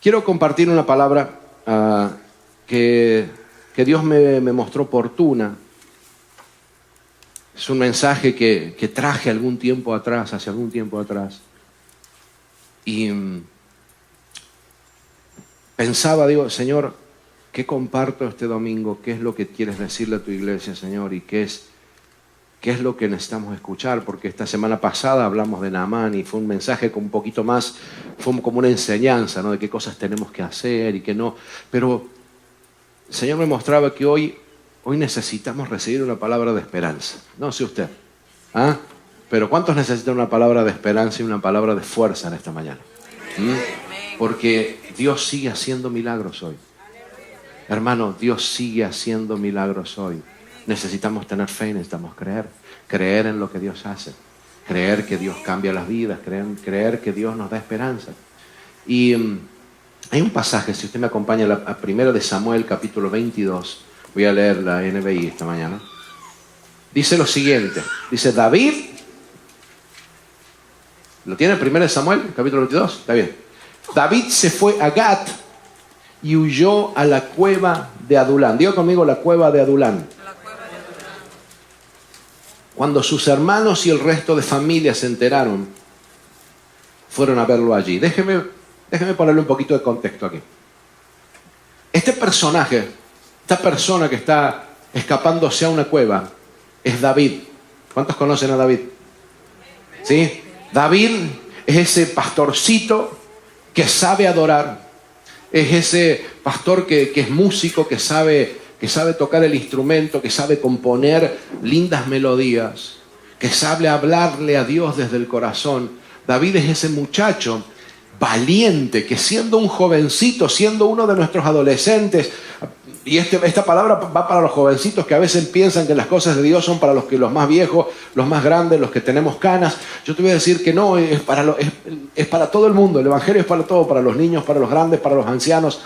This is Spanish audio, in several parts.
Quiero compartir una palabra que Dios me mostró oportuna. Es un mensaje que traje hace algún tiempo atrás. Y pensaba, digo, Señor, ¿qué comparto este domingo? ¿Qué es lo que quieres decirle a tu iglesia, Señor? ¿Y qué es lo que necesitamos escuchar? Porque esta semana pasada hablamos de Naamán y fue un mensaje con un poquito más, fue como una enseñanza, ¿no? De qué cosas tenemos que hacer y qué no. Pero el Señor me mostraba que hoy necesitamos recibir una palabra de esperanza. No sé usted, ¿ah? Pero ¿cuántos necesitan una palabra de esperanza y una palabra de fuerza en esta mañana? Porque Dios sigue haciendo milagros hoy. Hermano, Dios sigue haciendo milagros hoy. Necesitamos tener fe, necesitamos creer en lo que Dios hace, creer que Dios cambia las vidas, creer que Dios nos da esperanza. Y hay un pasaje, si usted me acompaña, a 1 de Samuel, capítulo 22, voy a leer la NBI esta mañana. Dice lo siguiente, dice David, ¿lo tiene 1 de Samuel, capítulo 22? Está bien. David se fue a Gat y huyó a la cueva de Adulán. Diga conmigo, la cueva de Adulán. Cuando sus hermanos y el resto de familia se enteraron, fueron a verlo allí. Déjeme ponerle un poquito de contexto aquí. Este personaje, esta persona que está escapándose a una cueva, es David. ¿Cuántos conocen a David? ¿Sí? David es ese pastorcito que sabe adorar. Es ese pastor que es músico, que sabe tocar el instrumento, que sabe componer lindas melodías, que sabe hablarle a Dios desde el corazón. David es ese muchacho valiente que siendo un jovencito, siendo uno de nuestros adolescentes, y esta palabra va para los jovencitos que a veces piensan que las cosas de Dios son para los más viejos, los más grandes, los que tenemos canas. Yo te voy a decir que no, es para todo el mundo. El evangelio es para todo, para los niños, para los grandes, para los ancianos.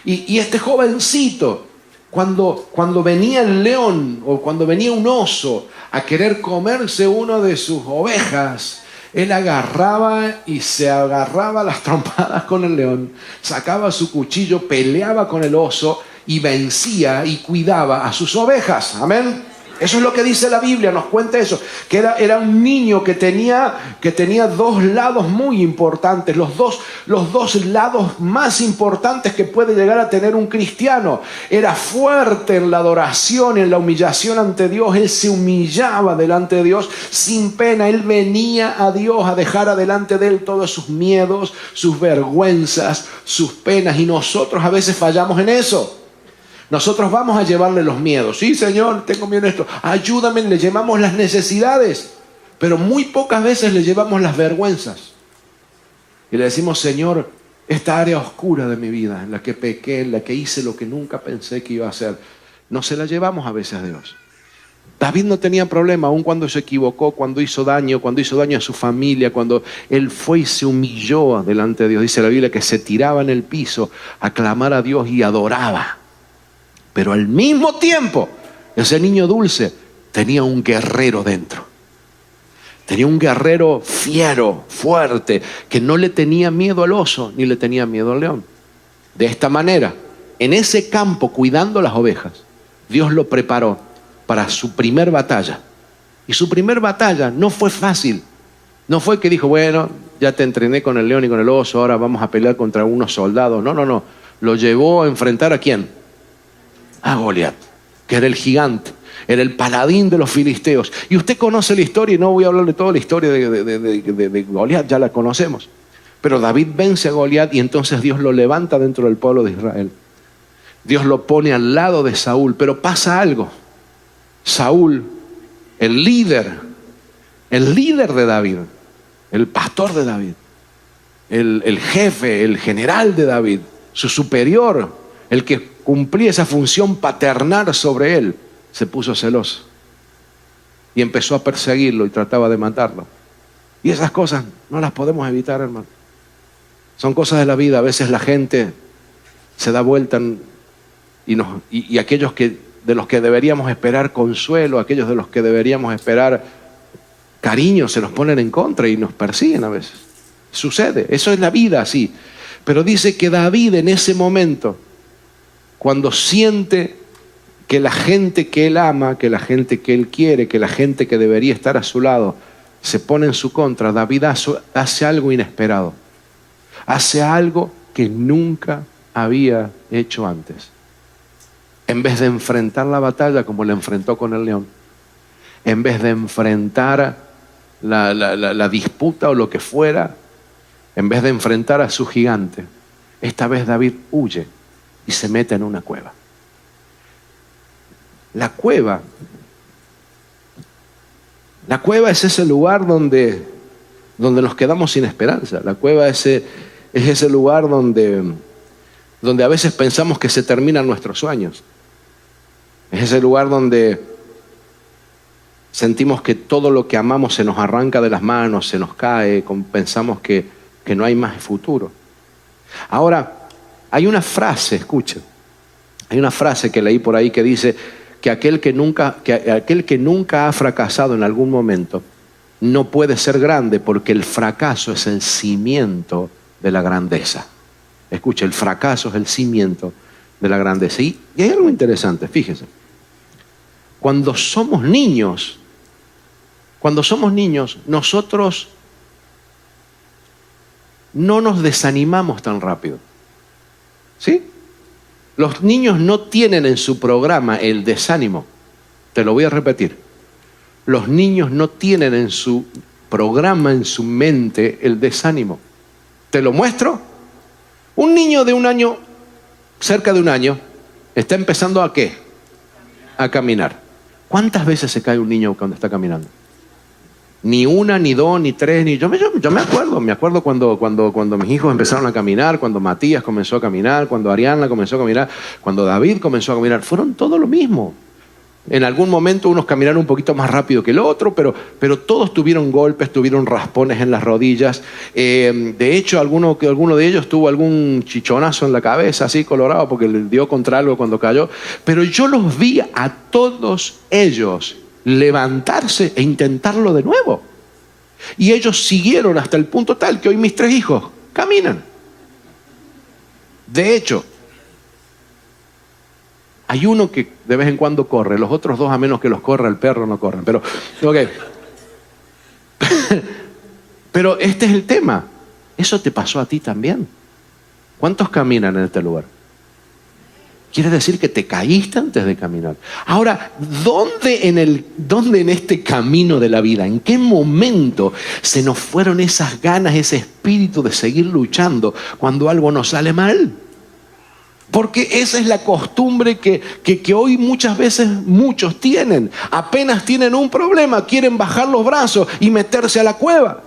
Y este jovencito, cuando venía el león o cuando venía un oso a querer comerse uno de sus ovejas, él agarraba y se agarraba las trompadas con el león, sacaba su cuchillo, peleaba con el oso y vencía y cuidaba a sus ovejas. Amén. Eso es lo que dice la Biblia, nos cuenta eso, que era un niño que tenía dos lados muy importantes, los dos lados más importantes que puede llegar a tener un cristiano. Era fuerte en la adoración, en la humillación ante Dios. Él se humillaba delante de Dios sin pena. Él venía a Dios a dejar adelante de él todos sus miedos, sus vergüenzas, sus penas, y nosotros a veces fallamos en eso. Nosotros vamos a llevarle los miedos. Sí, Señor, tengo miedo de esto. Ayúdame, le llevamos las necesidades. Pero muy pocas veces le llevamos las vergüenzas. Y le decimos, Señor, esta área oscura de mi vida, en la que pequé, en la que hice lo que nunca pensé que iba a hacer, no se la llevamos a veces a Dios. David no tenía problema, aun cuando se equivocó, cuando hizo daño a su familia, cuando él fue y se humilló delante de Dios. Dice la Biblia que se tiraba en el piso a clamar a Dios y adoraba. Pero al mismo tiempo, ese niño dulce tenía un guerrero dentro. Tenía un guerrero fiero, fuerte, que no le tenía miedo al oso, ni le tenía miedo al león. De esta manera, en ese campo, cuidando las ovejas, Dios lo preparó para su primer batalla. Y su primer batalla no fue fácil. No fue que dijo, bueno, ya te entrené con el león y con el oso, ahora vamos a pelear contra unos soldados. No. Lo llevó a enfrentar ¿a quién? A Goliat, que era el gigante, era el paladín de los filisteos. Y usted conoce la historia, y no voy a hablar de toda la historia de Goliat, ya la conocemos. Pero David vence a Goliat y entonces Dios lo levanta dentro del pueblo de Israel. Dios lo pone al lado de Saúl, pero pasa algo. Saúl, el líder de David, el pastor de David, el jefe, el general de David, su superior, el que cumplía esa función paternal sobre él, se puso celoso y empezó a perseguirlo y trataba de matarlo. Y esas cosas no las podemos evitar, hermano. Son cosas de la vida. A veces la gente se da vuelta y aquellos de los que deberíamos esperar consuelo, aquellos de los que deberíamos esperar cariño, se nos ponen en contra y nos persiguen a veces. Sucede, eso es la vida así. Pero dice que David en ese momento, cuando siente que la gente que él ama, que la gente que él quiere, que la gente que debería estar a su lado, se pone en su contra, David hace algo inesperado. Hace algo que nunca había hecho antes. En vez de enfrentar la batalla como la enfrentó con el león, en vez de enfrentar la disputa o lo que fuera, en vez de enfrentar a su gigante, esta vez David huye y se mete en una cueva. La cueva es ese lugar donde nos quedamos sin esperanza. La cueva es ese lugar donde a veces pensamos que se terminan nuestros sueños. Es ese lugar donde sentimos que todo lo que amamos se nos arranca de las manos, se nos cae, pensamos que no hay más futuro. Ahora, hay una frase, escuchen, hay una frase que leí por ahí que dice que aquel que nunca ha fracasado en algún momento no puede ser grande, porque el fracaso es el cimiento de la grandeza. Escuche, el fracaso es el cimiento de la grandeza. Y hay algo interesante, fíjese. Cuando somos niños, nosotros no nos desanimamos tan rápido. ¿Sí? Los niños no tienen en su programa el desánimo. Te lo voy a repetir. Los niños no tienen en su programa, en su mente, el desánimo. ¿Te lo muestro? Un niño de un año, cerca de un año, está empezando ¿a qué? A caminar. ¿Cuántas veces se cae un niño cuando está caminando? Ni una, ni dos, ni tres, ni... Yo me acuerdo cuando mis hijos empezaron a caminar, cuando Matías comenzó a caminar, cuando Ariana comenzó a caminar, cuando David comenzó a caminar, fueron todo lo mismo. En algún momento unos caminaron un poquito más rápido que el otro, pero todos tuvieron golpes, tuvieron raspones en las rodillas. De hecho, alguno de ellos tuvo algún chichonazo en la cabeza, así colorado, porque le dio contra algo cuando cayó. Pero yo los vi a todos ellos levantarse e intentarlo de nuevo. Y ellos siguieron hasta el punto tal que hoy mis 3 hijos caminan. De hecho, hay uno que de vez en cuando corre, los otros 2, a menos que los corra el perro, no corren. Pero, okay. Pero este es el tema. Eso te pasó a ti también. ¿Cuántos caminan en este lugar? Quiere decir que te caíste antes de caminar. Ahora, ¿dónde en este camino de la vida, en qué momento se nos fueron esas ganas, ese espíritu de seguir luchando cuando algo nos sale mal? Porque esa es la costumbre que hoy muchas veces muchos tienen. Apenas tienen un problema, quieren bajar los brazos y meterse a la cueva.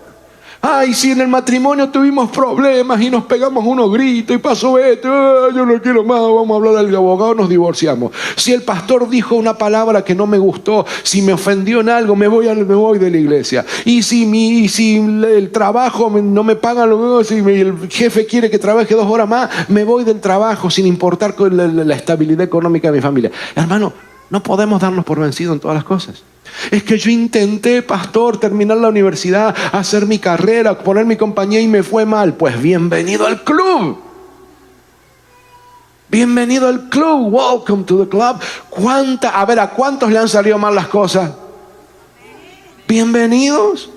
Ay, si en el matrimonio tuvimos problemas y nos pegamos unos gritos y pasó esto, yo no quiero más, vamos a hablar al abogado, nos divorciamos. Si el pastor dijo una palabra que no me gustó, si me ofendió en algo, me voy de la iglesia. Y si el trabajo no me pagan lo mismo, si el jefe quiere que trabaje 2 horas más, me voy del trabajo sin importar la estabilidad económica de mi familia. Hermano, no podemos darnos por vencidos en todas las cosas. Es que yo intenté, pastor, terminar la universidad, hacer mi carrera, poner mi compañía y me fue mal. Pues bienvenido al club. Bienvenido al club. Welcome to the club. ¿A cuántos le han salido mal las cosas? Bienvenidos.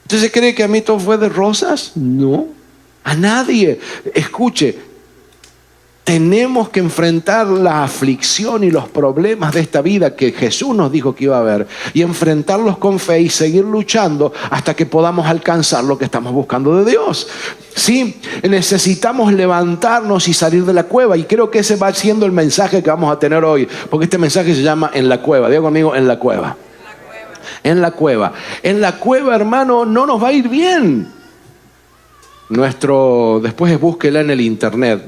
¿Usted se cree que a mí todo fue de rosas? No. A nadie. Escuche. Tenemos que enfrentar la aflicción y los problemas de esta vida que Jesús nos dijo que iba a haber, y enfrentarlos con fe y seguir luchando hasta que podamos alcanzar lo que estamos buscando de Dios. Sí, necesitamos levantarnos y salir de la cueva, y creo que ese va siendo el mensaje que vamos a tener hoy, porque este mensaje se llama En la cueva. Diga conmigo, en la cueva. En la cueva. En la cueva, hermano, no nos va a ir bien. Después búsquela en el internet,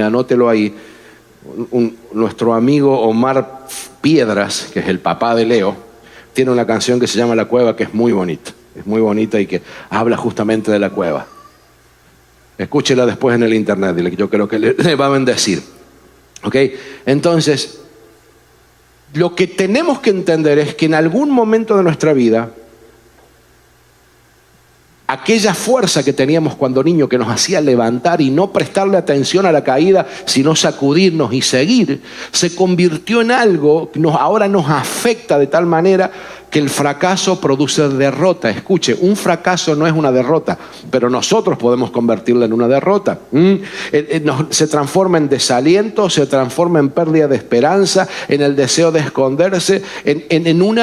anótelo ahí. Nuestro amigo Omar Piedras, que es el papá de Leo, tiene una canción que se llama La Cueva, que es muy bonita y que habla justamente de la cueva. Escúchela después en el internet, dile que yo creo que le va a bendecir. ¿Ok? Entonces, lo que tenemos que entender es que en algún momento de nuestra vida aquella fuerza que teníamos cuando niños que nos hacía levantar y no prestarle atención a la caída, sino sacudirnos y seguir, se convirtió en algo que ahora nos afecta de tal manera que el fracaso produce derrota. Escuche, un fracaso no es una derrota, pero nosotros podemos convertirla en una derrota. Se transforma en desaliento, se transforma en pérdida de esperanza, en el deseo de esconderse,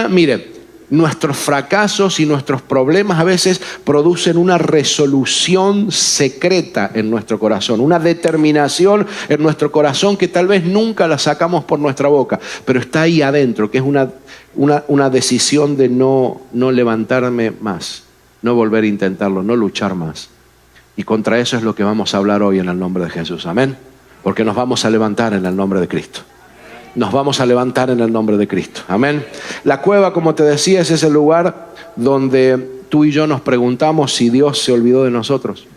mire, nuestros fracasos y nuestros problemas a veces producen una resolución secreta en nuestro corazón, una determinación en nuestro corazón que tal vez nunca la sacamos por nuestra boca, pero está ahí adentro, que es una decisión de no levantarme más, no volver a intentarlo, no luchar más. Y contra eso es lo que vamos a hablar hoy en el nombre de Jesús. Amén. Porque nos vamos a levantar en el nombre de Cristo. Nos vamos a levantar en el nombre de Cristo. Amén. La cueva, como te decía, es ese lugar donde tú y yo nos preguntamos si Dios se olvidó de nosotros.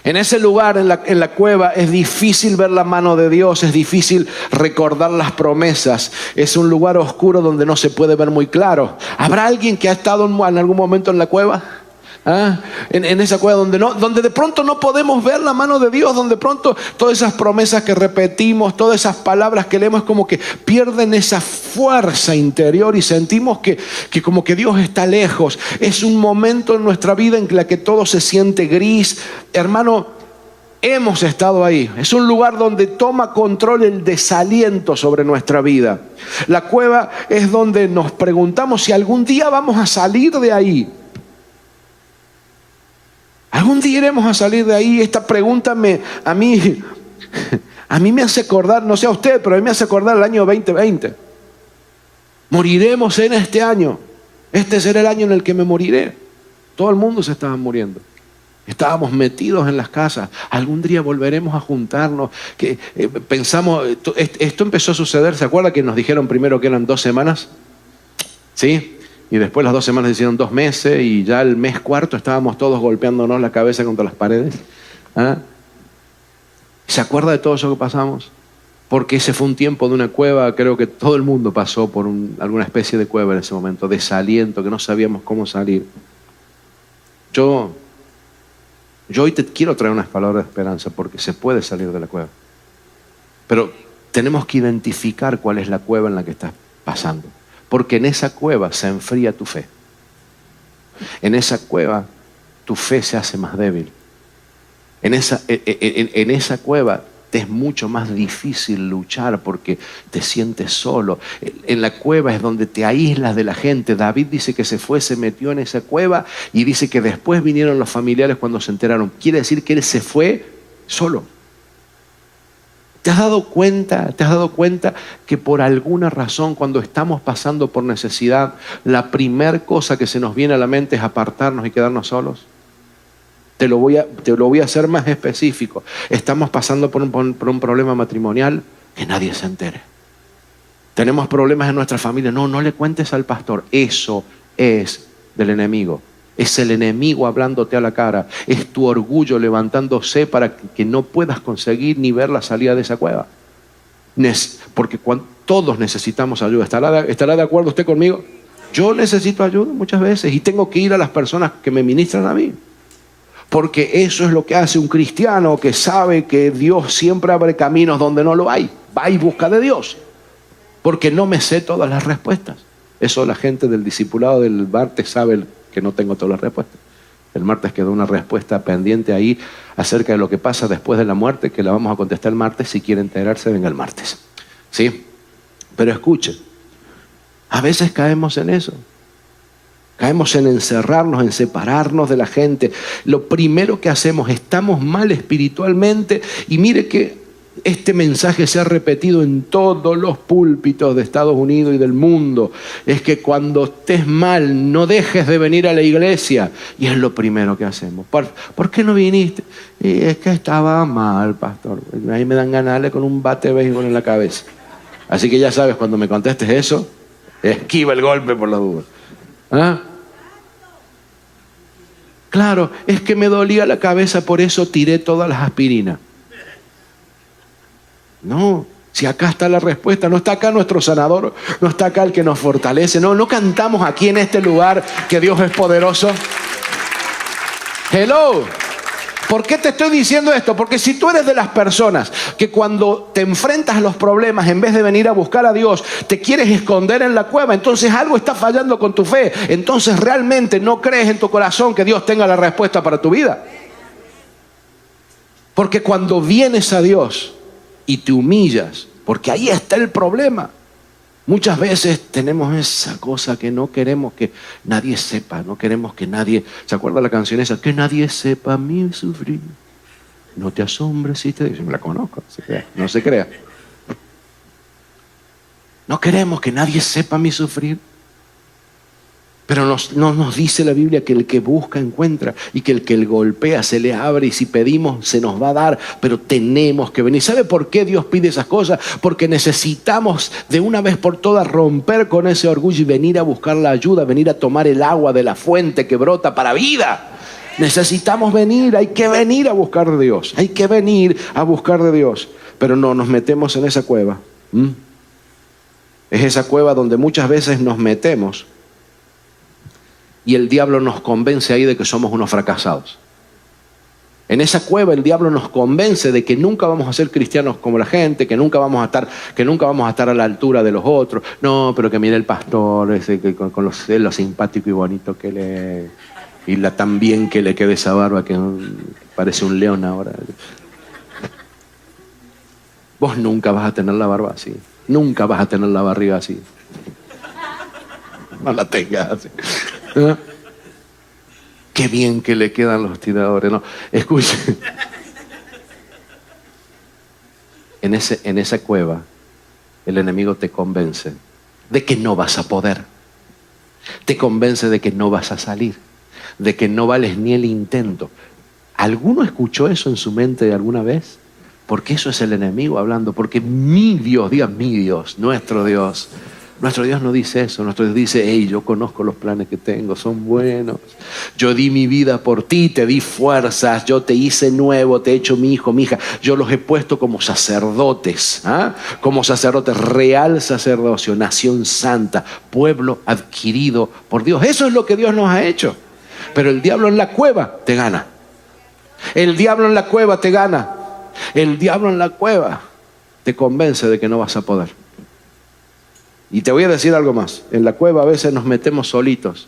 En ese lugar, en la cueva, es difícil ver la mano de Dios, es difícil recordar las promesas. Es un lugar oscuro donde no se puede ver muy claro. ¿Habrá alguien que ha estado en algún momento en la cueva? En esa cueva donde de pronto no podemos ver la mano de Dios, donde de pronto todas esas promesas que repetimos, todas esas palabras que leemos como que pierden esa fuerza interior y sentimos que como que Dios está lejos. Es un momento en nuestra vida en la que todo se siente gris. Hermano, hemos estado ahí. Es un lugar donde toma control el desaliento sobre nuestra vida. La cueva es donde nos preguntamos si algún día vamos a salir de ahí. ¿Algún día iremos a salir de ahí? Esta pregunta a mí me hace acordar, no sé a usted, pero a mí me hace acordar el año 2020. Moriremos en este año. Este será el año en el que me moriré. Todo el mundo se estaba muriendo. Estábamos metidos en las casas. Algún día volveremos a juntarnos. Pensamos, esto empezó a suceder. ¿Se acuerda que nos dijeron primero que eran 2 semanas? ¿Sí? Y después las 2 semanas hicieron 2 meses y ya el mes cuarto estábamos todos golpeándonos la cabeza contra las paredes. ¿Se acuerda de todo eso que pasamos? Porque ese fue un tiempo de una cueva. Creo que todo el mundo pasó por alguna especie de cueva en ese momento, desaliento, que no sabíamos cómo salir. Yo hoy te quiero traer unas palabras de esperanza porque se puede salir de la cueva. Pero tenemos que identificar cuál es la cueva en la que estás pasando. Porque en esa cueva se enfría tu fe. En esa cueva tu fe se hace más débil. En esa cueva te es mucho más difícil luchar porque te sientes solo. En la cueva es donde te aíslas de la gente. David dice que se metió en esa cueva y dice que después vinieron los familiares cuando se enteraron. Quiere decir que él se fue solo. ¿Te has dado cuenta que por alguna razón cuando estamos pasando por necesidad, la primera cosa que se nos viene a la mente es apartarnos y quedarnos solos? Te lo voy a hacer más específico. Estamos pasando por un problema matrimonial, que nadie se entere. Tenemos problemas en nuestra familia, no le cuentes al pastor. Eso es del enemigo. Es el enemigo hablándote a la cara. Es tu orgullo levantándose para que no puedas conseguir ni ver la salida de esa cueva. Porque todos necesitamos ayuda. ¿Estará de acuerdo usted conmigo? Yo necesito ayuda muchas veces y tengo que ir a las personas que me ministran a mí. Porque eso es lo que hace un cristiano que sabe que Dios siempre abre caminos donde no lo hay. Va y busca de Dios. Porque no me sé todas las respuestas. Eso la gente del discipulado del martes sabe que no tengo todas las respuestas. El martes quedó una respuesta pendiente ahí acerca de lo que pasa después de la muerte, que la vamos a contestar el martes. Si quiere enterarse, venga el martes. ¿Sí? Pero escuche, a veces caemos en eso. Caemos en encerrarnos, en separarnos de la gente. Lo primero que hacemos, estamos mal espiritualmente. Y mire que este mensaje se ha repetido en todos los púlpitos de Estados Unidos y del mundo. Es que cuando estés mal, no dejes de venir a la iglesia. Y es lo primero que hacemos. ¿Por qué no viniste? Y es que estaba mal, pastor. Ahí me dan ganas de darle con un bate de béisbol en la cabeza. Así que ya sabes, cuando me contestes eso, esquiva el golpe por la duda. Claro, es que me dolía la cabeza, por eso tiré todas las aspirinas. No, si acá está la respuesta, no está acá nuestro sanador, no está acá el que nos fortalece, no cantamos aquí en este lugar que Dios es poderoso. Hello. ¿Por qué te estoy diciendo esto? Porque si tú eres de las personas que cuando te enfrentas a los problemas, en vez de venir a buscar a Dios, te quieres esconder en la cueva, entonces algo está fallando con tu fe. Entonces realmente no crees en tu corazón que Dios tenga la respuesta para tu vida. Porque cuando vienes a Dios y te humillas, porque ahí está el problema. Muchas veces tenemos esa cosa que no queremos que nadie sepa, no queremos que nadie, ¿se acuerda la canción esa? Que nadie sepa mi sufrir. No te asombres si te digo, me la conozco, no se crea. No queremos que nadie sepa mi sufrir. Pero nos dice la Biblia que el que busca encuentra y que el que golpea se le abre y si pedimos se nos va a dar, pero tenemos que venir. ¿Sabe por qué Dios pide esas cosas? Porque necesitamos de una vez por todas romper con ese orgullo y venir a buscar la ayuda, venir a tomar el agua de la fuente que brota para vida. Necesitamos venir, hay que venir a buscar de Dios, hay que venir a buscar de Dios, pero no nos metemos en esa cueva. Es esa cueva donde muchas veces nos metemos y el diablo nos convence ahí de que somos unos fracasados. En esa cueva el diablo nos convence de que nunca vamos a ser cristianos como la gente, que nunca vamos a estar a la altura de los otros. No, pero que mire el pastor, ese que con lo simpático y bonito que le y la tan bien que le quede esa barba que parece un león ahora. Vos nunca vas a tener la barba así, nunca vas a tener la barriga así. No la tengas así. ¿No? Qué bien que le quedan los tiradores. No, escuche. En esa cueva, el enemigo te convence de que no vas a poder. Te convence de que no vas a salir, de que no vales ni el intento. ¿Alguno escuchó eso en su mente alguna vez? Porque eso es el enemigo hablando. Porque mi Dios, diga mi Dios, nuestro Dios no dice eso. Nuestro Dios dice, hey, yo conozco los planes que tengo, son buenos. Yo di mi vida por ti, te di fuerzas, yo te hice nuevo, te he hecho mi hijo, mi hija. Yo los he puesto como sacerdotes, como sacerdotes, real sacerdocio, nación santa, pueblo adquirido por Dios. Eso es lo que Dios nos ha hecho. Pero el diablo en la cueva te gana. El diablo en la cueva te gana. El diablo en la cueva te convence de que no vas a poder. Y te voy a decir algo más. En la cueva a veces nos metemos solitos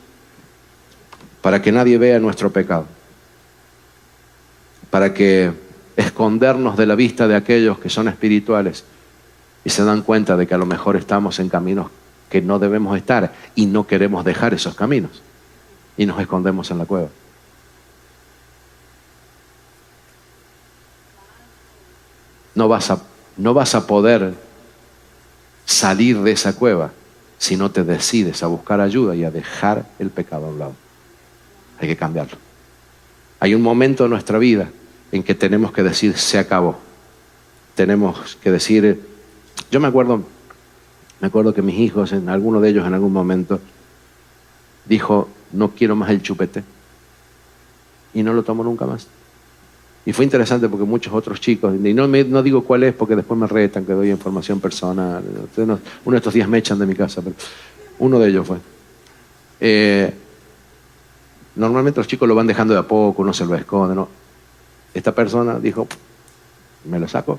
para que nadie vea nuestro pecado. Para que escondernos de la vista de aquellos que son espirituales y se dan cuenta de que a lo mejor estamos en caminos que no debemos estar y no queremos dejar esos caminos. Y nos escondemos en la cueva. No vas a poder salir de esa cueva si no te decides a buscar ayuda y a dejar el pecado a un lado. Hay que cambiarlo. Hay un momento en nuestra vida en que tenemos que decir, se acabó. Tenemos que decir, yo me acuerdo que mis hijos, alguno de ellos en algún momento, dijo, no quiero más el chupete. Y no lo tomo nunca más. Y fue interesante porque muchos otros chicos, y no digo cuál es porque después me retan que doy información personal. Uno de estos días me echan de mi casa, pero uno de ellos fue. Normalmente los chicos lo van dejando de a poco, uno se lo esconde, ¿no? Esta persona dijo, me lo saco,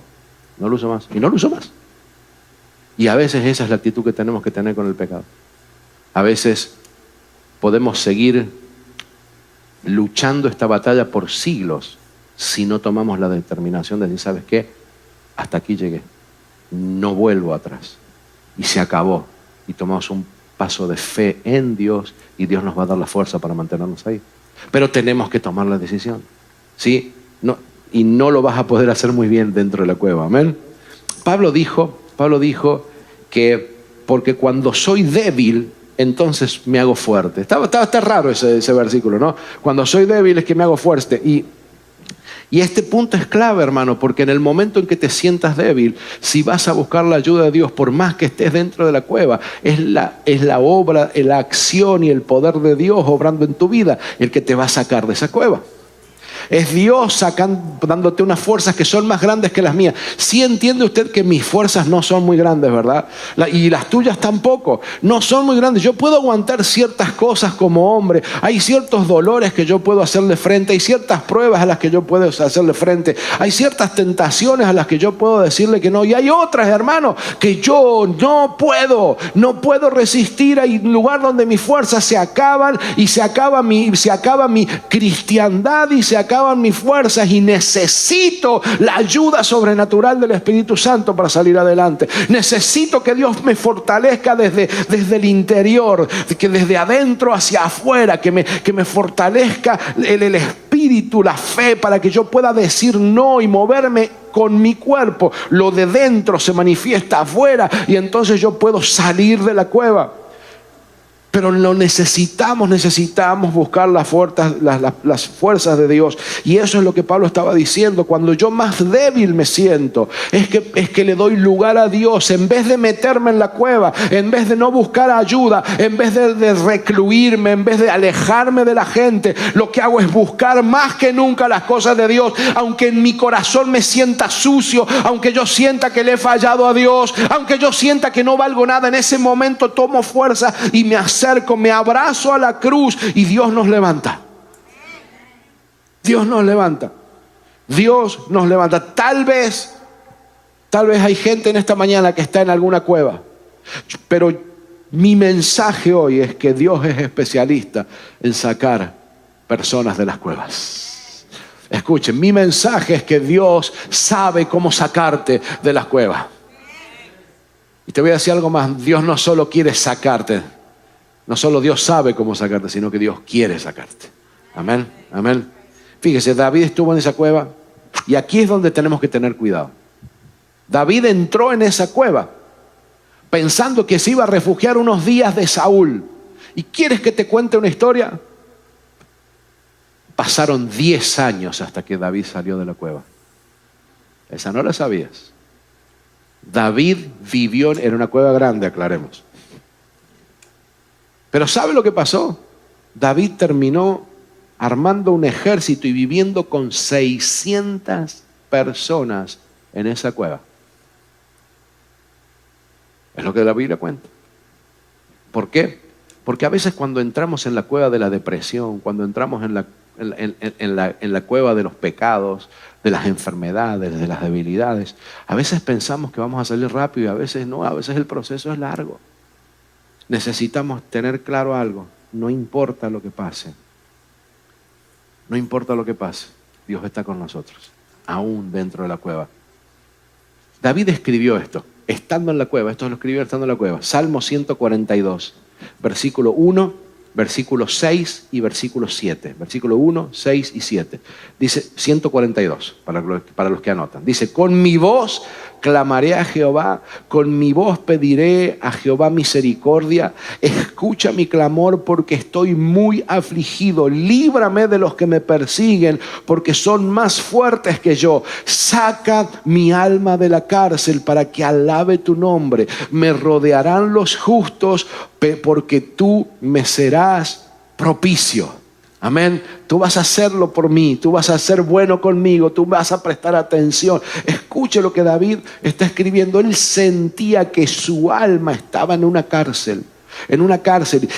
no lo uso más. Y no lo uso más. Y a veces esa es la actitud que tenemos que tener con el pecado. A veces podemos seguir luchando esta batalla por siglos si no tomamos la determinación de decir, ¿sabes qué? Hasta aquí llegué. No vuelvo atrás. Y se acabó. Y tomamos un paso de fe en Dios y Dios nos va a dar la fuerza para mantenernos ahí. Pero tenemos que tomar la decisión. ¿Sí? No, y no lo vas a poder hacer muy bien dentro de la cueva. Amén. Pablo dijo que porque cuando soy débil, entonces me hago fuerte. Está raro ese versículo, ¿no? Cuando soy débil es que me hago fuerte. Y este punto es clave, hermano, porque en el momento en que te sientas débil, si vas a buscar la ayuda de Dios, por más que estés dentro de la cueva, es la obra, la acción y el poder de Dios obrando en tu vida el que te va a sacar de esa cueva. Es Dios dándote unas fuerzas que son más grandes que las mías. Sí entiende usted que mis fuerzas no son muy grandes, ¿verdad? Y las tuyas tampoco. No son muy grandes. Yo puedo aguantar ciertas cosas como hombre. Hay ciertos dolores que yo puedo hacerle frente. Hay ciertas pruebas a las que yo puedo hacerle frente. Hay ciertas tentaciones a las que yo puedo decirle que no. Y hay otras, hermano, que yo no puedo resistir. Hay un lugar donde mis fuerzas se acaban y se acaba mi cristiandad y se acaban mis fuerzas, y necesito la ayuda sobrenatural del Espíritu Santo para salir adelante. Necesito que Dios me fortalezca desde el interior, que desde adentro hacia afuera, que me fortalezca el espíritu, la fe, para que yo pueda decir no y moverme con mi cuerpo. Lo de dentro se manifiesta afuera y entonces yo puedo salir de la cueva. Pero lo necesitamos buscar las fuerzas de Dios. Y eso es lo que Pablo estaba diciendo. Cuando yo más débil me siento, es que le doy lugar a Dios. En vez de meterme en la cueva, en vez de no buscar ayuda, en vez de recluirme, en vez de alejarme de la gente, lo que hago es buscar más que nunca las cosas de Dios. Aunque en mi corazón me sienta sucio, aunque yo sienta que le he fallado a Dios, aunque yo sienta que no valgo nada, en ese momento tomo fuerza y me abrazo a la cruz, y Dios nos levanta. Dios nos levanta. Dios nos levanta. Tal vez hay gente en esta mañana que está en alguna cueva, pero mi mensaje hoy es que Dios es especialista en sacar personas de las cuevas. Escuchen, mi mensaje es que Dios sabe cómo sacarte de las cuevas. Y te voy a decir algo más. Dios no solo quiere sacarte, no solo Dios sabe cómo sacarte, sino que Dios quiere sacarte. Amén, amén. Fíjese, David estuvo en esa cueva, y aquí es donde tenemos que tener cuidado. David entró en esa cueva pensando que se iba a refugiar unos días de Saúl. ¿Y quieres que te cuente una historia? Pasaron 10 años hasta que David salió de la cueva. Esa no la sabías. David vivió en una cueva grande, aclaremos. Pero ¿sabe lo que pasó? David terminó armando un ejército y viviendo con 600 personas en esa cueva. Es lo que la Biblia cuenta. ¿Por qué? Porque a veces cuando entramos en la cueva de la depresión, cuando entramos en la cueva de los pecados, de las enfermedades, de las debilidades, a veces pensamos que vamos a salir rápido y a veces no, a veces el proceso es largo. Necesitamos tener claro algo. No importa lo que pase. No importa lo que pase. Dios está con nosotros, aún dentro de la cueva. David escribió esto, estando en la cueva. Esto lo escribió estando en la cueva. Salmo 142, versículo 1, versículo 6 y versículo 7. Versículo 1, 6 y 7. Dice 142, para los que anotan. Dice, con mi voz clamaré a Jehová, con mi voz pediré a Jehová misericordia. Escucha mi clamor porque estoy muy afligido. Líbrame de los que me persiguen porque son más fuertes que yo. Saca mi alma de la cárcel para que alabe tu nombre. Me rodearán los justos porque tú me serás propicio. Amén. Tú vas a hacerlo por mí, tú vas a ser bueno conmigo, tú vas a prestar atención. Escuche lo que David está escribiendo. Él sentía que su alma estaba en una cárcel.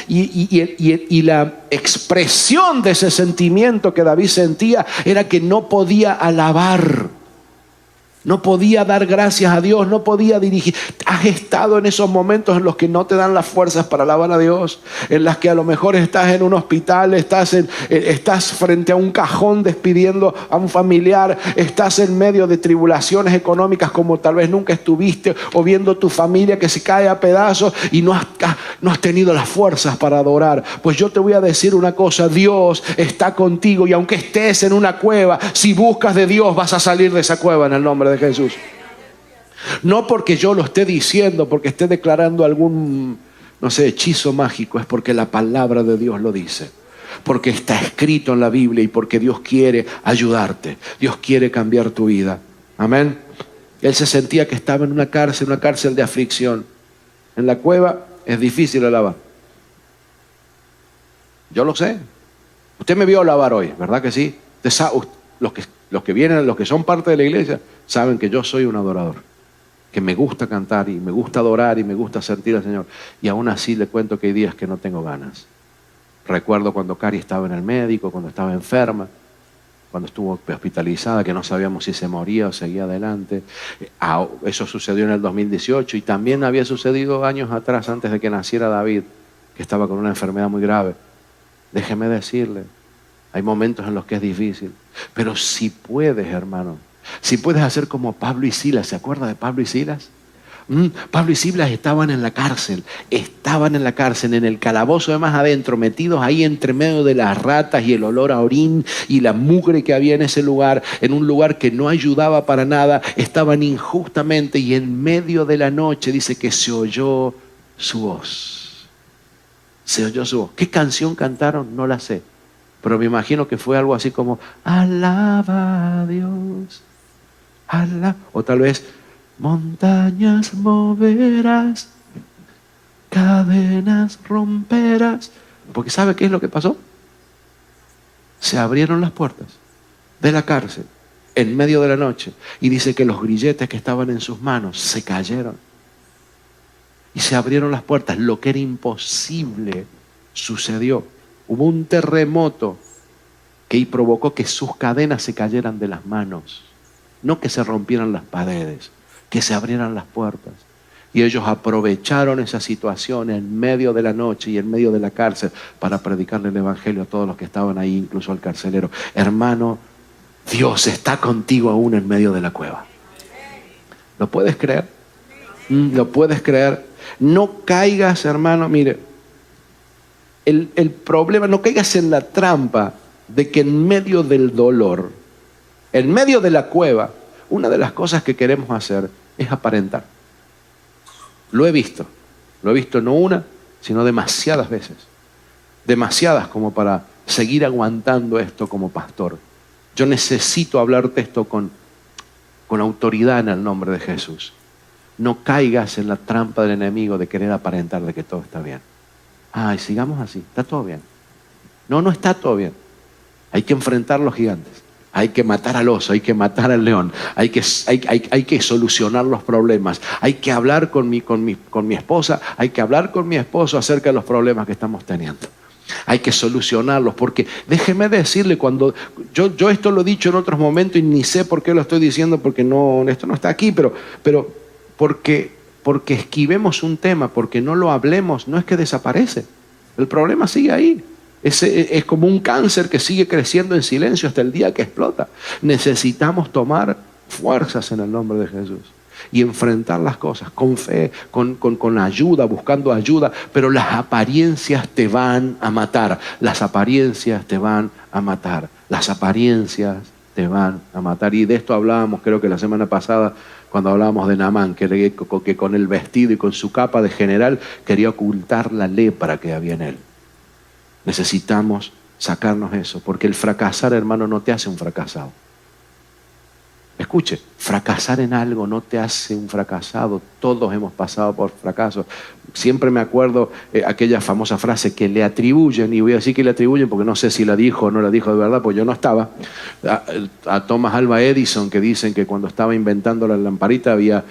Y la expresión de ese sentimiento que David sentía era que no podía alabar. No podía dar gracias a Dios, no podía dirigir. Has estado en esos momentos en los que no te dan las fuerzas para alabar a Dios, en las que a lo mejor estás en un hospital, estás frente a un cajón despidiendo a un familiar, estás en medio de tribulaciones económicas como tal vez nunca estuviste, o viendo tu familia que se cae a pedazos y no has tenido las fuerzas para adorar. Pues yo te voy a decir una cosa: Dios está contigo, y aunque estés en una cueva, si buscas de Dios vas a salir de esa cueva en el nombre de Jesús. No porque yo lo esté diciendo, porque esté declarando algún, hechizo mágico. Es porque la palabra de Dios lo dice, porque está escrito en la Biblia y porque Dios quiere ayudarte. Dios quiere cambiar tu vida. Amén. Él se sentía que estaba en una cárcel de aflicción. En la cueva es difícil alabar. Yo lo sé. Usted me vio alabar hoy, ¿verdad que sí? los que vienen, los que son parte de la iglesia, saben que yo soy un adorador, que me gusta cantar y me gusta adorar y me gusta sentir al Señor. Y aún así le cuento que hay días que no tengo ganas. Recuerdo cuando Cari estaba en el médico, cuando estaba enferma, cuando estuvo hospitalizada, que no sabíamos si se moría o seguía adelante. Eso sucedió en el 2018 y también había sucedido años atrás, antes de que naciera David, que estaba con una enfermedad muy grave. Déjeme decirle, hay momentos en los que es difícil, pero si puedes, hermano, si puedes hacer como Pablo y Silas. ¿Se acuerda de Pablo y Silas? Pablo y Silas estaban en la cárcel, en el calabozo de más adentro, metidos ahí entre medio de las ratas y el olor a orín y la mugre que había en ese lugar, en un lugar que no ayudaba para nada. Estaban injustamente y en medio de la noche dice que se oyó su voz. Se oyó su voz. ¿Qué canción cantaron? No la sé, pero me imagino que fue algo así como alaba a Dios, o tal vez montañas moverás, cadenas romperás. Porque ¿sabe qué es lo que pasó? Se abrieron las puertas de la cárcel en medio de la noche y dice que los grilletes que estaban en sus manos se cayeron y se abrieron las puertas. Lo que era imposible sucedió. Hubo un terremoto que provocó que sus cadenas se cayeran de las manos, no que se rompieran las paredes, que se abrieran las puertas. Y ellos aprovecharon esa situación en medio de la noche y en medio de la cárcel para predicarle el evangelio a todos los que estaban ahí, incluso al carcelero. Hermano, Dios está contigo aún en medio de la cueva. ¿Lo puedes creer? ¿Lo puedes creer? No caigas, hermano, mire, el problema, no caigas en la trampa de que en medio del dolor, en medio de la cueva, una de las cosas que queremos hacer es aparentar. Lo he visto no una, sino demasiadas veces. Demasiadas como para seguir aguantando esto como pastor. Yo necesito hablarte esto con autoridad en el nombre de Jesús. No caigas en la trampa del enemigo de querer aparentar de que todo está bien. Ay, sigamos así, está todo bien. No está todo bien. Hay que enfrentar los gigantes. Hay que matar al oso, hay que matar al león, hay que solucionar los problemas, hay que hablar con mi esposa, hay que hablar con mi esposo acerca de los problemas que estamos teniendo. Hay que solucionarlos, porque déjeme decirle, cuando yo esto lo he dicho en otros momentos y ni sé por qué lo estoy diciendo, porque no, esto no está aquí, pero porque esquivemos un tema, porque no lo hablemos, no es que desaparece, el problema sigue ahí. Es como un cáncer que sigue creciendo en silencio hasta el día que explota. Necesitamos tomar fuerzas en el nombre de Jesús y enfrentar las cosas con fe, con ayuda, buscando ayuda. Pero las apariencias te van a matar. Las apariencias te van a matar. Las apariencias te van a matar. Y de esto hablábamos, creo que la semana pasada, cuando hablábamos de Naamán, que con el vestido y con su capa de general quería ocultar la lepra que había en él. Necesitamos sacarnos eso, porque el fracasar, hermano, no te hace un fracasado. Escuche, fracasar en algo no te hace un fracasado. Todos hemos pasado por fracasos. Siempre me acuerdo aquella famosa frase que le atribuyen, y voy a decir que le atribuyen porque no sé si la dijo o no la dijo de verdad, pues yo no estaba, a Thomas Alva Edison, que dicen que cuando estaba inventando la lamparita había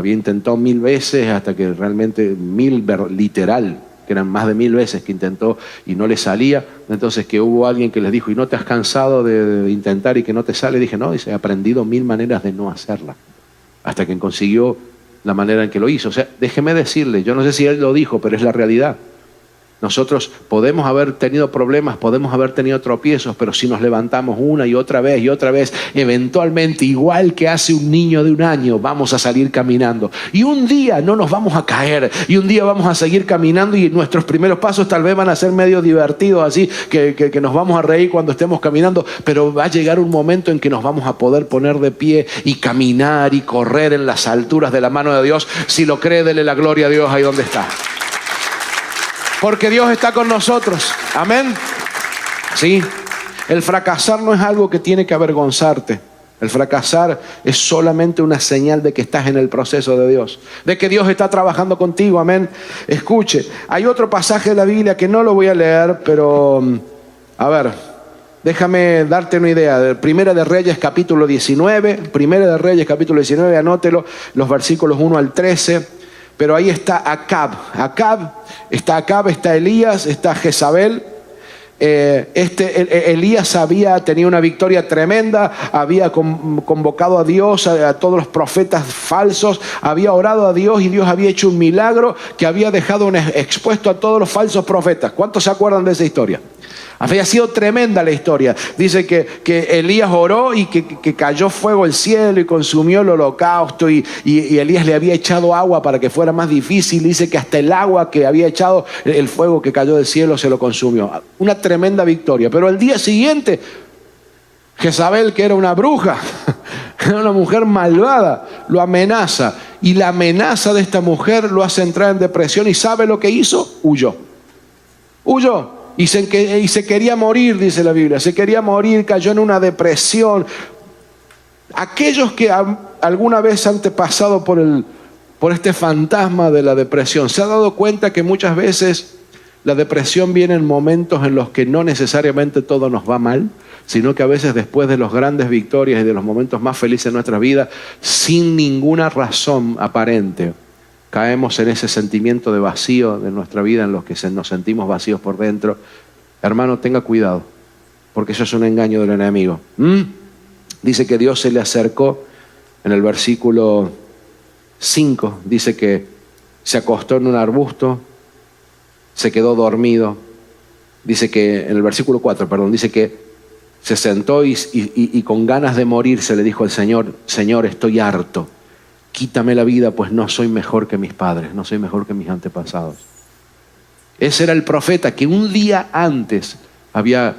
intentado 1000 veces hasta que realmente 1000 literal, que eran más de 1000 veces que intentó y no le salía. Entonces que hubo alguien que les dijo, ¿y no te has cansado de intentar y que no te sale? Dije, no, dice, he aprendido 1000 maneras de no hacerla, hasta que consiguió la manera en que lo hizo. O sea, déjeme decirle, yo no sé si él lo dijo, pero es la realidad. Nosotros podemos haber tenido problemas, podemos haber tenido tropiezos, pero si nos levantamos una y otra vez, eventualmente, igual que hace un niño de 1 año, vamos a salir caminando. Y un día no nos vamos a caer, y un día vamos a seguir caminando, y nuestros primeros pasos tal vez van a ser medio divertidos, así que nos vamos a reír cuando estemos caminando, pero va a llegar un momento en que nos vamos a poder poner de pie y caminar y correr en las alturas de la mano de Dios. Si lo cree, dele la gloria a Dios ahí donde está. Porque Dios está con nosotros. Amén. Sí. El fracasar no es algo que tiene que avergonzarte. El fracasar es solamente una señal de que estás en el proceso de Dios, de que Dios está trabajando contigo. Amén. Escuche, hay otro pasaje de la Biblia que no lo voy a leer, pero a ver, déjame darte una idea. Primera de Reyes capítulo 19, Primera de Reyes capítulo 19, anótelo, los versículos 1 al 13. Pero ahí está Acab. Está Elías, está Jezabel. Elías había tenido una victoria tremenda, había convocado a Dios, a todos los profetas falsos, había orado a Dios y Dios había hecho un milagro que había dejado expuesto a todos los falsos profetas. ¿Cuántos se acuerdan de esa historia? Había sido tremenda la historia. Dice que Elías oró y que cayó fuego del cielo y consumió el holocausto y Elías le había echado agua para que fuera más difícil. Dice que hasta el agua que había echado, el fuego que cayó del cielo se lo consumió. Una tremenda victoria. Pero al día siguiente, Jezabel, que era una bruja, era una mujer malvada, lo amenaza. Y la amenaza de esta mujer lo hace entrar en depresión. ¿Y sabe lo que hizo? Huyó. Y se quería morir, dice la Biblia. Se quería morir, cayó en una depresión. Aquellos que alguna vez han pasado por este fantasma de la depresión, ¿se ha dado cuenta que muchas veces la depresión viene en momentos en los que no necesariamente todo nos va mal, sino que a veces después de las grandes victorias y de los momentos más felices de nuestra vida, sin ninguna razón aparente, caemos en ese sentimiento de vacío de nuestra vida en los que nos sentimos vacíos por dentro? Hermano, tenga cuidado, porque eso es un engaño del enemigo. Dice que Dios se le acercó en el versículo 5, dice que se acostó en un arbusto, se quedó dormido. Dice que, en el versículo 4, dice que se sentó y con ganas de morir se le dijo al Señor: Señor, estoy harto. Quítame la vida, pues no soy mejor que mis padres, no soy mejor que mis antepasados. Ese era el profeta que un día antes había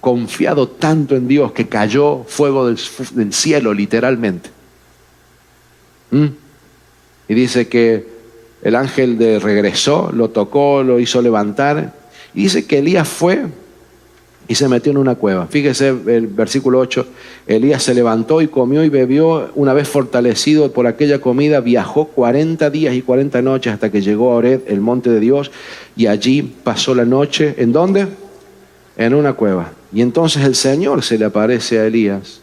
confiado tanto en Dios que cayó fuego del cielo, literalmente. Y dice que el ángel regresó, lo tocó, lo hizo levantar. Y dice que Elías fue y se metió en una cueva. Fíjese el versículo 8. Elías se levantó y comió y bebió. Una vez fortalecido por aquella comida, viajó 40 días y 40 noches hasta que llegó a Horeb, el monte de Dios, y allí pasó la noche. ¿En dónde? En una cueva. Y entonces el Señor se le aparece a Elías.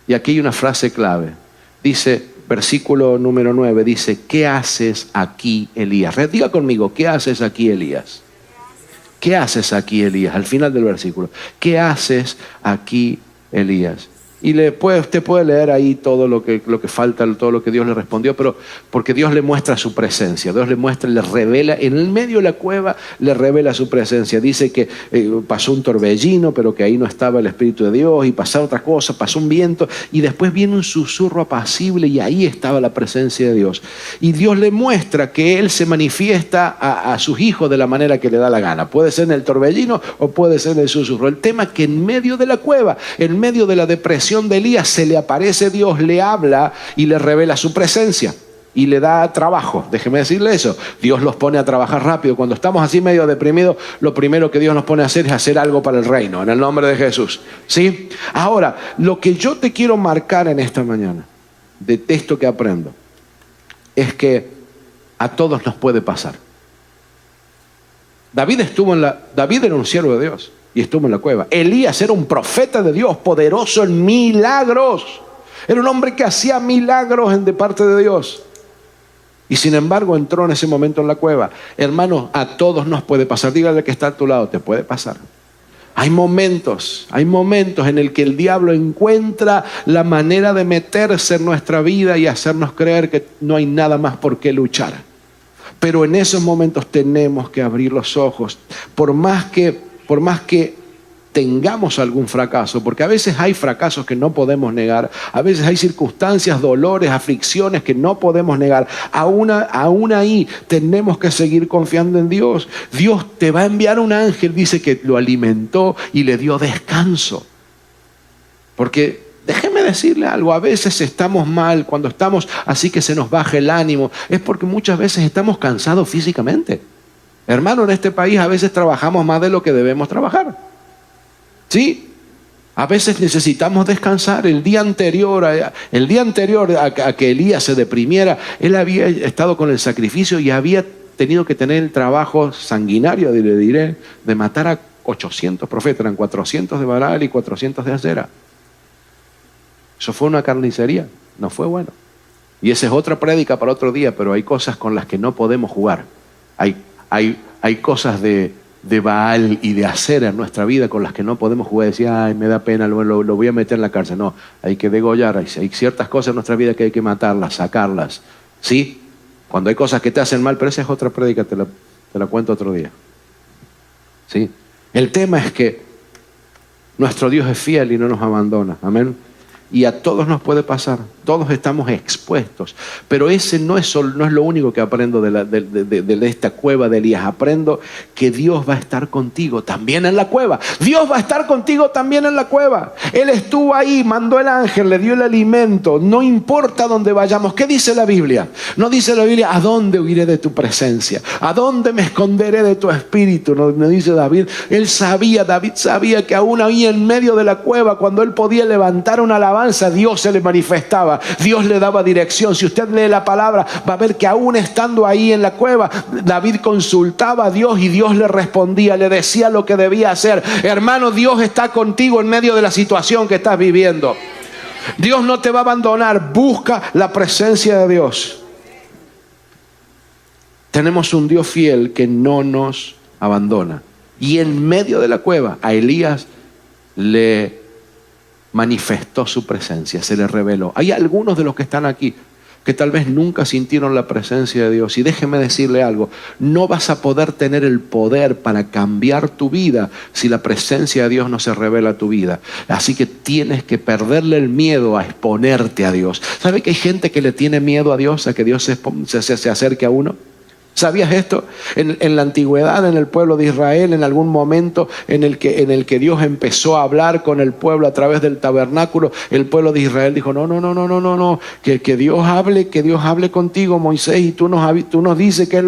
Y aquí hay una frase clave. Dice, versículo número 9, dice: ¿qué haces aquí, Elías? Diga conmigo, ¿qué haces aquí, Elías? ¿Qué haces aquí, Elías? Al final del versículo. ¿Qué haces aquí, Elías? Y usted puede leer ahí todo lo que falta, todo lo que Dios le respondió, pero porque Dios le muestra su presencia. Dios le revela, en el medio de la cueva le revela su presencia. Dice que pasó un torbellino, pero que ahí no estaba el Espíritu de Dios, y pasó otra cosa, pasó un viento, y después viene un susurro apacible, y ahí estaba la presencia de Dios. Y Dios le muestra que Él se manifiesta a sus hijos de la manera que le da la gana. Puede ser en el torbellino o puede ser en el susurro. El tema es que en medio de la cueva, en medio de la depresión de Elías, se le aparece Dios, le habla y le revela su presencia y le da trabajo. Déjeme decirle eso. Dios los pone a trabajar rápido. Cuando estamos así medio deprimidos, lo primero que Dios nos pone a hacer es hacer algo para el reino, en el nombre de Jesús. ¿Sí? Ahora, lo que yo te quiero marcar en esta mañana, de esto que aprendo, es que a todos nos puede pasar. David era un siervo de Dios y estuvo en la cueva. Elías era un profeta de Dios, poderoso en milagros. Era un hombre que hacía milagros de parte de Dios. Y sin embargo entró en ese momento en la cueva. Hermano, a todos nos puede pasar. Dígale que está a tu lado, te puede pasar. Hay momentos en el que el diablo encuentra la manera de meterse en nuestra vida y hacernos creer que no hay nada más por qué luchar. Pero en esos momentos tenemos que abrir los ojos. Por más que tengamos algún fracaso, porque a veces hay fracasos que no podemos negar, a veces hay circunstancias, dolores, aflicciones que no podemos negar, aún ahí tenemos que seguir confiando en Dios. Dios te va a enviar un ángel, dice que lo alimentó y le dio descanso. Porque déjeme decirle algo, a veces estamos mal, cuando estamos así que se nos baja el ánimo, es porque muchas veces estamos cansados físicamente. Hermano, en este país a veces trabajamos más de lo que debemos trabajar. ¿Sí? A veces necesitamos descansar. El día anterior a que Elías se deprimiera, él había estado con el sacrificio y había tenido que tener el trabajo sanguinario, le diré, de matar a 800 profetas, eran 400 de Baal y 400 de Asera. Eso fue una carnicería, no fue bueno. Y esa es otra prédica para otro día, pero hay cosas con las que no podemos jugar. Hay cosas de Baal y de Asera en nuestra vida con las que no podemos jugar y decir, ay, me da pena, lo voy a meter en la cárcel. No, hay que degollar, hay ciertas cosas en nuestra vida que hay que matarlas, sacarlas. ¿Sí? Cuando hay cosas que te hacen mal, pero esa es otra prédica, te la cuento otro día. ¿Sí? El tema es que nuestro Dios es fiel y no nos abandona. Amén. Y a todos nos puede pasar, todos estamos expuestos. Pero ese no es lo único que aprendo de esta cueva de Elías. Aprendo que Dios va a estar contigo también en la cueva. Dios va a estar contigo también en la cueva. Él estuvo ahí, mandó el ángel, le dio el alimento. No importa dónde vayamos. ¿Qué dice la Biblia? No dice la Biblia, ¿a dónde huiré de tu presencia? ¿A dónde me esconderé de tu espíritu? No dice David. David sabía que aún ahí en medio de la cueva, cuando él podía levantar una alabanza, Dios se le manifestaba, Dios le daba dirección. Si usted lee la palabra, va a ver que aún estando ahí en la cueva, David consultaba a Dios y Dios le respondía, le decía lo que debía hacer. Hermano, Dios está contigo en medio de la situación que estás viviendo. Dios no te va a abandonar. Busca la presencia de Dios. Tenemos un Dios fiel que no nos abandona. Y en medio de la cueva, a Elías le manifestó su presencia, se le reveló. Hay algunos de los que están aquí que tal vez nunca sintieron la presencia de Dios. Y déjeme decirle algo, no vas a poder tener el poder para cambiar tu vida si la presencia de Dios no se revela a tu vida. Así que tienes que perderle el miedo a exponerte a Dios. ¿Sabe que hay gente que le tiene miedo a Dios, a que Dios se acerque a uno? ¿Sabías esto? En la antigüedad, en el pueblo de Israel, en algún momento en el que Dios empezó a hablar con el pueblo a través del tabernáculo, el pueblo de Israel dijo, no, que Dios hable contigo, Moisés, y tú nos dices qué es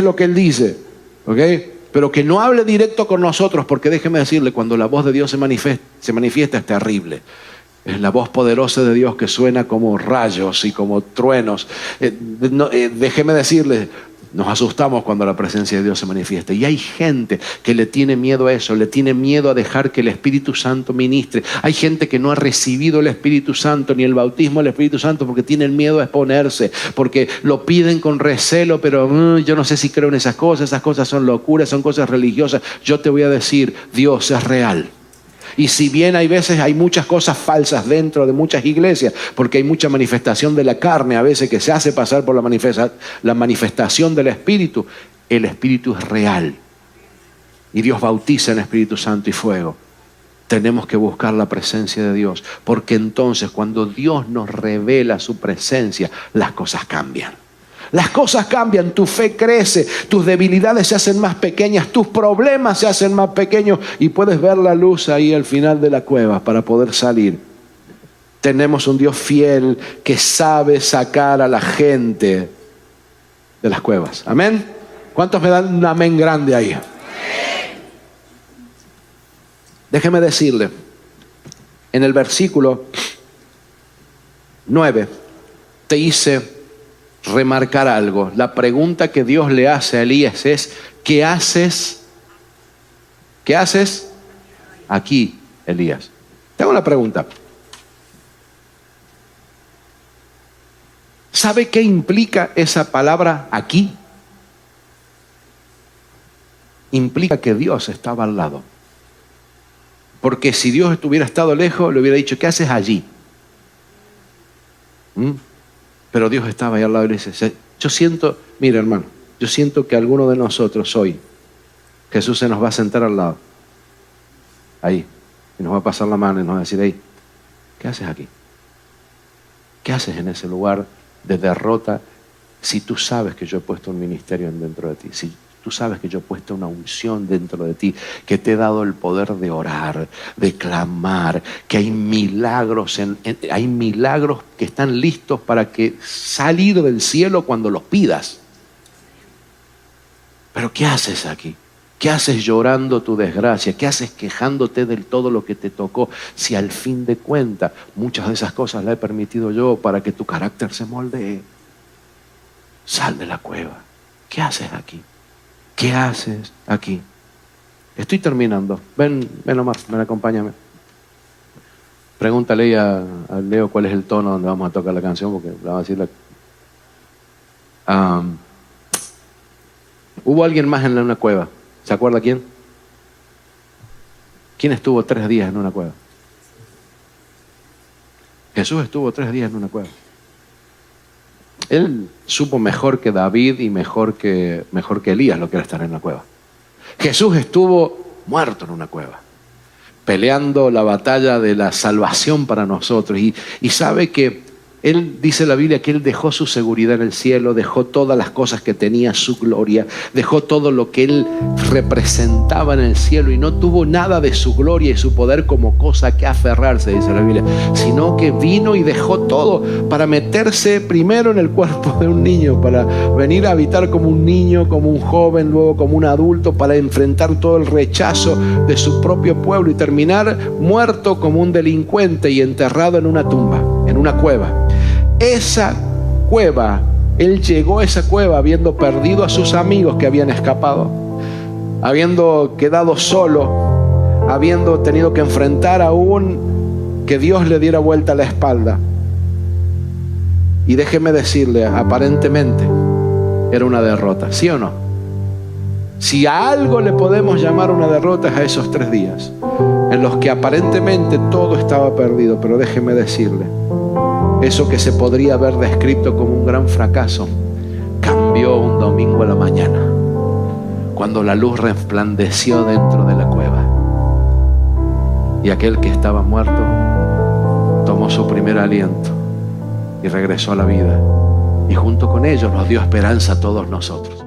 lo que Él dice, ¿ok? Pero que no hable directo con nosotros, porque déjeme decirle, cuando la voz de Dios se manifiesta es terrible. Es la voz poderosa de Dios que suena como rayos y como truenos. Déjeme decirle, nos asustamos cuando la presencia de Dios se manifiesta. Y hay gente que le tiene miedo a eso, le tiene miedo a dejar que el Espíritu Santo ministre. Hay gente que no ha recibido el Espíritu Santo ni el bautismo del Espíritu Santo porque tienen miedo a exponerse, porque lo piden con recelo, pero yo no sé si creo en esas cosas son locuras, son cosas religiosas. Yo te voy a decir, Dios es real. Y si bien hay veces hay muchas cosas falsas dentro de muchas iglesias, porque hay mucha manifestación de la carne a veces que se hace pasar por la manifestación del Espíritu, el Espíritu es real. Y Dios bautiza en Espíritu Santo y fuego. Tenemos que buscar la presencia de Dios, porque entonces cuando Dios nos revela su presencia, las cosas cambian. Las cosas cambian, tu fe crece, tus debilidades se hacen más pequeñas, tus problemas se hacen más pequeños y puedes ver la luz ahí al final de la cueva para poder salir. Tenemos un Dios fiel que sabe sacar a la gente de las cuevas. ¿Amén? ¿Cuántos me dan un amén grande ahí? Déjeme decirle, en el versículo 9 te hice remarcar algo. La pregunta que Dios le hace a Elías es, ¿qué haces? ¿Qué haces aquí, Elías? Tengo una pregunta. ¿Sabe qué implica esa palabra aquí? Implica que Dios estaba al lado. Porque si Dios estuviera estado lejos, le hubiera dicho, ¿qué haces allí? Pero Dios estaba ahí al lado y le dice, yo siento, mira hermano, yo siento que alguno de nosotros hoy, Jesús se nos va a sentar al lado, ahí, y nos va a pasar la mano y nos va a decir, hey, ¿qué haces aquí? ¿Qué haces en ese lugar de derrota si tú sabes que yo he puesto un ministerio dentro de ti? Si tú sabes que yo he puesto una unción dentro de ti, que te he dado el poder de orar, de clamar, que hay milagros, hay milagros que están listos para que salir del cielo cuando los pidas. Pero ¿qué haces aquí? ¿Qué haces llorando tu desgracia? ¿Qué haces quejándote de todo lo que te tocó? Si al fin de cuentas muchas de esas cosas las he permitido yo para que tu carácter se moldee. Sal de la cueva. ¿Qué haces aquí? ¿Qué haces aquí? Estoy terminando. Ven Omar, ven, acompáñame. Pregúntale a Leo cuál es el tono donde vamos a tocar la canción, porque la vamos a decir hubo alguien más en una cueva. ¿Se acuerda quién? ¿Quién estuvo 3 días en una cueva? Jesús estuvo 3 días en una cueva. Él supo mejor que David y mejor que Elías lo que era estar en la cueva. Jesús estuvo muerto en una cueva, peleando la batalla de la salvación para nosotros. Y sabe que Él, dice la Biblia, que Él dejó su seguridad en el cielo, dejó todas las cosas que tenía, su gloria, dejó todo lo que Él representaba en el cielo y no tuvo nada de su gloria y su poder como cosa que aferrarse, dice la Biblia, sino que vino y dejó todo para meterse primero en el cuerpo de un niño, para venir a habitar como un niño, como un joven, luego como un adulto, para enfrentar todo el rechazo de su propio pueblo y terminar muerto como un delincuente y enterrado en una tumba, en una cueva. Esa cueva, Él llegó a esa cueva habiendo perdido a sus amigos que habían escapado, habiendo quedado solo, habiendo tenido que enfrentar aún que Dios le diera vuelta a la espalda. Y déjeme decirle, aparentemente era una derrota, ¿sí o no? Si a algo le podemos llamar una derrota es a esos 3 días en los que aparentemente todo estaba perdido. Pero déjeme decirle, eso que se podría haber descrito como un gran fracaso cambió un domingo a la mañana, cuando la luz resplandeció dentro de la cueva y aquel que estaba muerto tomó su primer aliento y regresó a la vida, y junto con ellos nos dio esperanza a todos nosotros.